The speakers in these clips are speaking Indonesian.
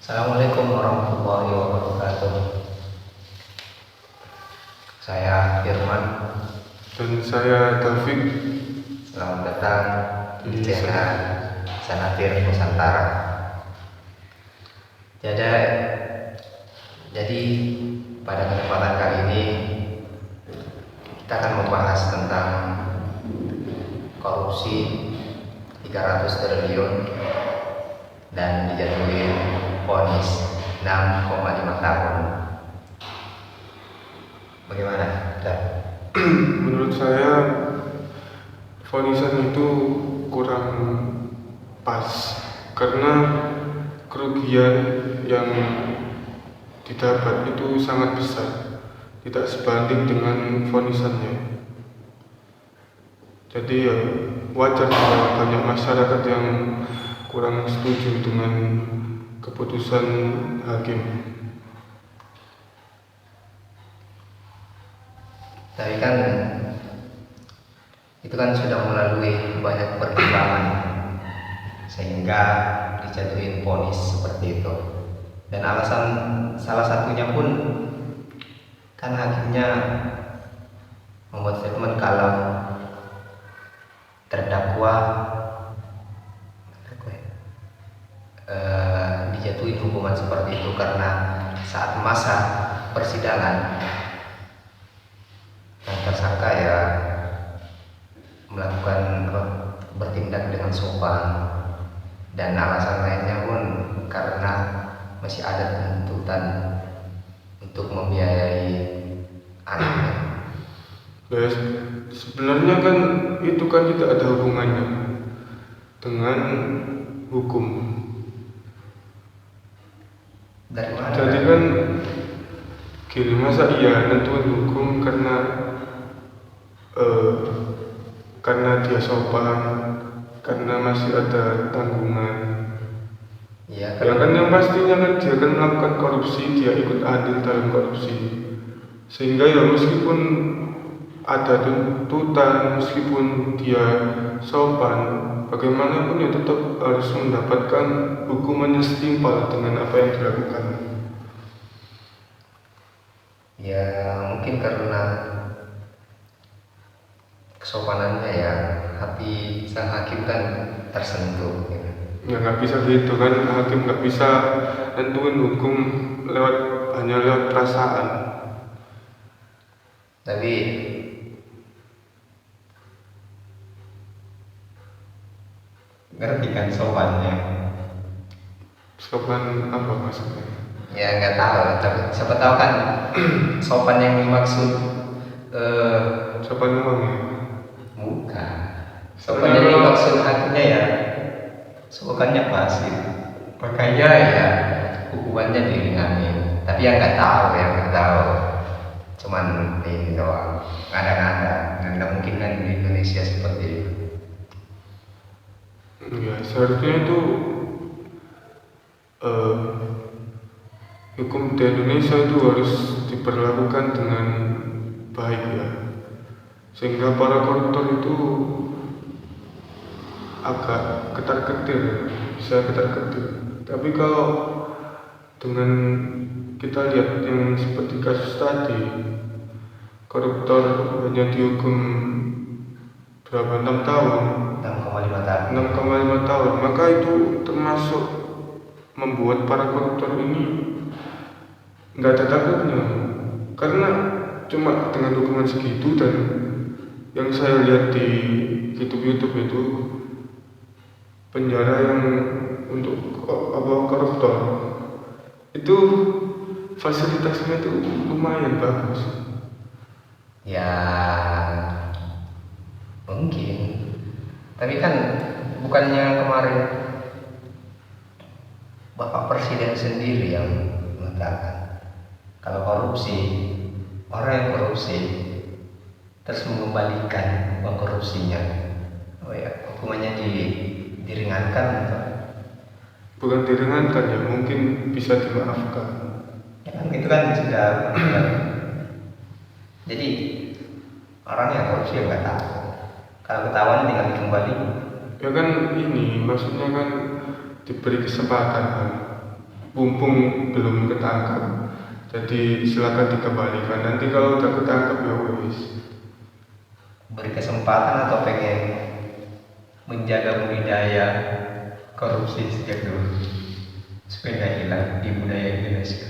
Assalamualaikum warahmatullahi wabarakatuh. Saya Firman. Dan saya Taufik. Selamat datang di channel Sanatir Nusantara. Jadi pada kesempatan kali ini kita akan membahas tentang korupsi 300 triliun dan dijatuhin vonis 6,5 tahun. Bagaimana? Menurut saya vonisan itu kurang pas karena kerugian yang didapat itu sangat besar, tidak sebanding dengan vonisannya. Jadi ya wajar jika banyak masyarakat yang kurang setuju dengan keputusan hakim. Tapi kan itu kan sudah melalui banyak pertimbangan sehingga dijatuhin vonis seperti itu. Dan alasan salah satunya pun kan hakimnya membuat statement kalau terdakwa dijatuhin hukuman seperti itu karena saat masa persidangan yang tersangka ya melakukan bertindak dengan sopan, dan alasan lainnya pun karena masih ada tuntutan untuk membiayai anaknya. Ya, sebenarnya kan itu kan tidak ada hubungannya dengan hukum. Dari mana? Jadi kan gini, masa iya nentuin hukum karena dia sopan, karena masih ada tanggungan. Ya kan yang pastinya kan dia kan melakukan korupsi, dia ikut andil dalam korupsi, sehingga ya meskipun ada tuntutan, meskipun dia sopan, bagaimanapun ya tetap harus mendapatkan hukuman yang setimpal dengan apa yang dilakukan. Ya mungkin karena kesopanannya ya, hati sang hakim kan tersentuh gitu. Ya nggak bisa gitu kan, hakim nggak bisa nentuin hukum hanya lewat perasaan. Tapi ngerti kan sopannya? Sopan apa maksudnya? Ya nggak tahu, tapi siapa tahu kan sopan yang dimaksud Sopan uang ya? bukan. Sopan yang dimaksud hakimnya ya sopannya pasti. Makanya ya hukumannya diringanin. Tapi yang nggak tahu. Cuman ini doang, ngada-ngada. Nggak mungkin kan di Indonesia seperti itu. Ya seharusnya itu hukum di Indonesia itu harus diperlakukan dengan baik ya, sehingga para koruptor itu agak ketar-ketir, bisa ketar-ketir. Tapi kalau dengan kita lihat yang seperti kasus tadi, koruptor hanya dihukum berapa, 6 tahun, 6,5 tahun. 6,5 tahun, maka itu termasuk membuat para koruptor ini nggak ada takutnya, karena cuma dengan hukuman segitu. Dan yang saya lihat di YouTube itu penjara yang untuk koruptor itu fasilitasnya itu lumayan bagus. Ya mungkin, tapi kan bukannya kemarin Bapak Presiden sendiri yang mengatakan kalau orang yang korupsi terus mengembalikan uang korupsinya, hukumannya diringankan atau? Bukan diringankan ya, mungkin bisa dimaafkan. Ya kan itu kan sudah. Jadi orang yang korupsi ya nggak tahu. Kalau ketahuan tinggal dikembali. Ya kan ini maksudnya kan diberi kesempatan kan. mumpung belum ketangkap. Jadi silakan dikembalikan. Nanti kalau udah ketangkap ya wis. Beri kesempatan atau pengen menjaga budaya korupsi sejak dulu supaya nggak hilang di budaya Indonesia.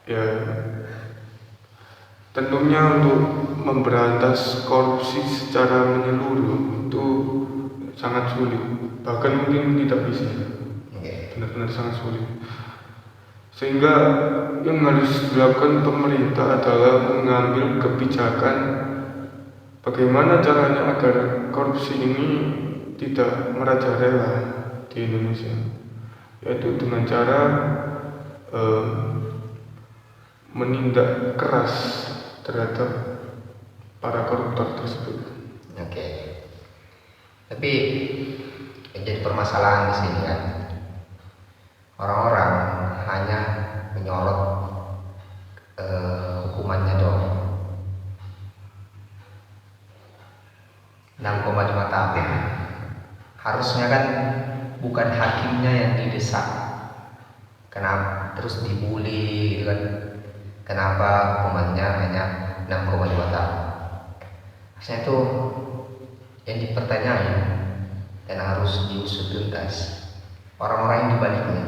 Ya, tentunya untuk memberantas korupsi secara menyeluruh itu sangat sulit, bahkan mungkin tidak bisa. Benar-benar sangat sulit. Sehingga yang harus dilakukan pemerintah adalah mengambil kebijakan bagaimana caranya agar korupsi ini tidak merajalela di Indonesia, yaitu dengan cara menindak keras terhadap para koruptor tersebut. Oke. Tapi yang jadi permasalahan di sini kan, orang-orang hanya menyorot hukumannya dong. 6,5 tahun. Harusnya kan bukan hakimnya yang didesak. Kenapa terus dibully gitu kan? Kenapa hukumannya hanya 6,5 tahun? Harusnya itu yang dipertanyakan dan harus diusut tuntas orang-orang yang dibaliknya.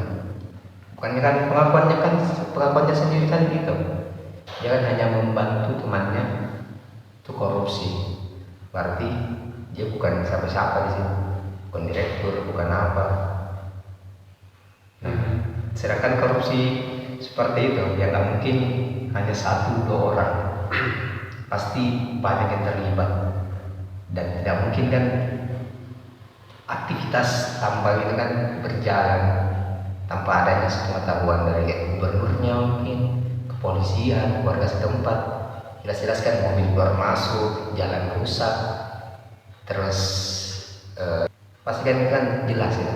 Bukannya kan pengakuannya sendiri kan gitu. Dia kan hanya membantu temannya itu korupsi. Berarti dia bukan siapa-siapa di sini, bukan direktur, bukan apa. Sedangkan korupsi seperti itu ya nggak mungkin hanya 1-2 orang, pasti banyak yang terlibat dan tidak mungkin kan aktivitas tambang itu kan berjalan tanpa adanya sepengetahuan dari gubernurnya, mungkin kepolisian, warga setempat. Jelas-jelas kan mobil keluar masuk, jalan rusak, terus pasti kan jelas ya.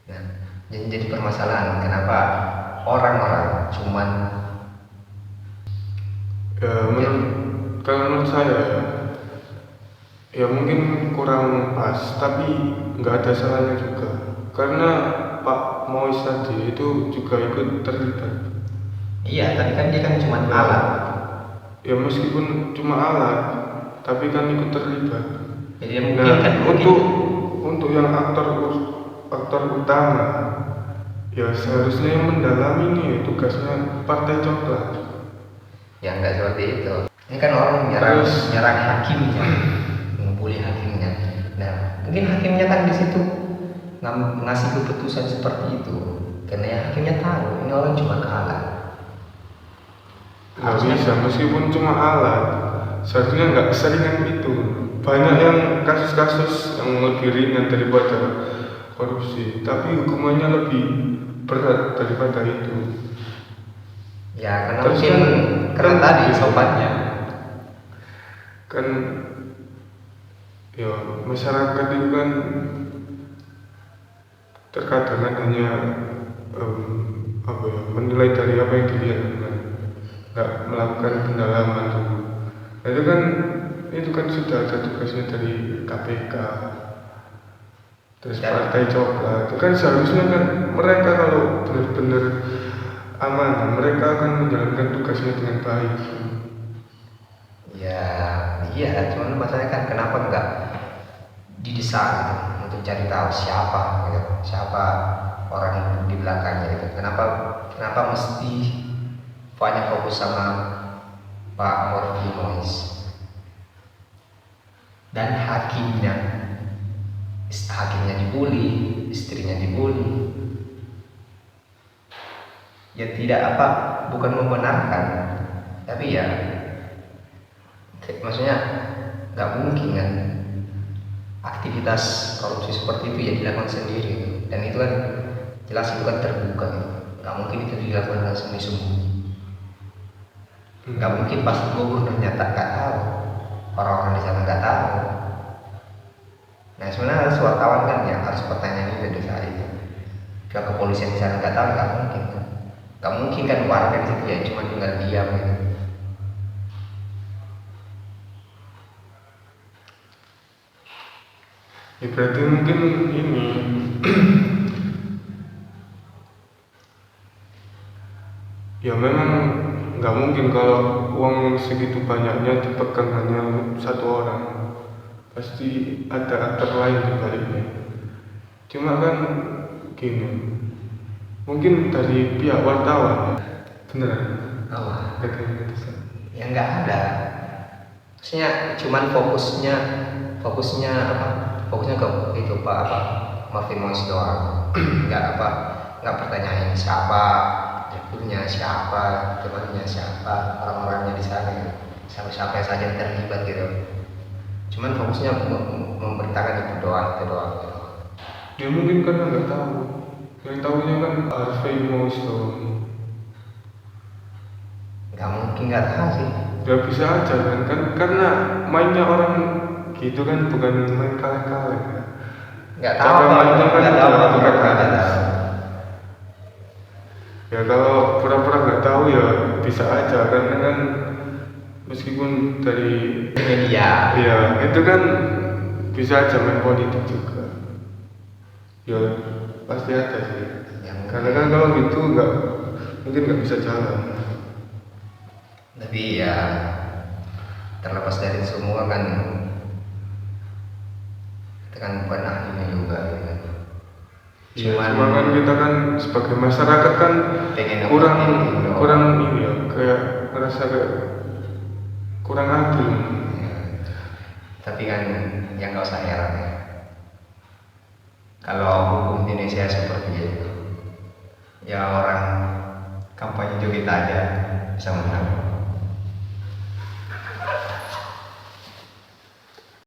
Nah, jadi permasalahan kenapa orang-orang cuman kalau menurut saya ya mungkin kurang pas, tapi nggak ada salahnya juga karena Pak Mois tadi itu juga ikut terlibat. Iya, tapi kan dia kan cuma alat. Ya meskipun cuma alat, tapi kan ikut terlibat. Jadi mungkin kan untuk yang aktor utama, ya seharusnya yang mendalami ini tugasnya Partai Coklat. Ya nggak seperti itu. Ini kan orang nyerang hakimnya, membuli hakimnya. Nah, mungkin hakimnya kan di situ ngasih keputusan seperti itu, karena ya hakimnya tahu ini orang cuma alat. Nggak bisa, meskipun cuma alat, seharusnya nggak seringan itu. Banyak yang kasus-kasus yang lebih ringan daripada korupsi, tapi hukumannya lebih berat daripada itu. Ya, karena mungkin karena tadi sopannya. Kan, ya masyarakat itu kan terkadang kan hanya menilai dari apa yang dilihat kan. Nggak melakukan pendalaman dulu. Nah, itu kan sudah ada tugasnya dari KPK, terus Partai Coklat. Itu kan seharusnya kan mereka kalau benar-benar aman, mereka akan menjalankan tugasnya dengan baik. Ya, iya. Cuman masalahnya kan kenapa nggak didesak gitu, untuk cari tahu siapa orang di belakangnya gitu. Kenapa mesti banyak fokus sama Pak Morfi Mois dan hakimnya dibully, istrinya dibully. Ya tidak bukan membenarkan, tapi ya maksudnya nggak mungkin kan aktivitas korupsi seperti itu ya dilakukan sendiri, dan itu kan jelas itu kan terbuka gitu. Nggak mungkin itu dilakukan dengan sembunyi-sembunyi. Nggak mungkin pas gubernur ternyata nggak tahu, orang-orang di sana nggak tahu. Nah sebenarnya harus wartawan kan yang harus pertanyaan itu dari saat itu. Kalau kepolisian di sana nggak tahu, nggak mungkin kan. Nggak mungkin kan warga di situ ya cuma tinggal diam gitu. Ya berarti mungkin ini Ya memang nggak mungkin kalau uang segitu banyaknya dipegang hanya satu orang, pasti ada aktor lain di baliknya. Cuma kan gini, mungkin dari pihak wartawan, beneran Apa? katanya gitu. Ya nggak ada. Maksudnya cuman fokusnya apa? Fokusnya ke itu Pak apa? Mafimous doang. Nggak pertanyaan siapa, direkturnya siapa, temannya siapa, orang-orangnya di sana, siapa saja yang terlibat gitu. Cuman fokusnya memberitakan itu doang gitu. Ya mungkin karena nggak tahu, yang tahunya kan Harvey Moisel. Nggak mungkin nggak tahu sih. Ya bisa aja kan karena mainnya orang gitu kan bukan main kaleng-kaleng. Nggak tahu Cara mainnya kan nggak tahu udah nggak tahu. Ya kalau pura-pura nggak tahu ya bisa aja karena kan meskipun dari Media. ya itu kan bisa aja main politik juga. Ya pasti ada sih. Karena kan kalau gitu mungkin nggak bisa jalan. Tapi ya terlepas dari semua kan kita kan bukan ahlinya juga gitu kan. Cuma kan kita kan sebagai masyarakat kan pengen kurang ini ya kayak merasa kayak kurang adil. ya. Tapi kan yang nggak usah heran ya. Kalau hukum di Indonesia seperti itu, ya orang kampanye joget aja bisa menang.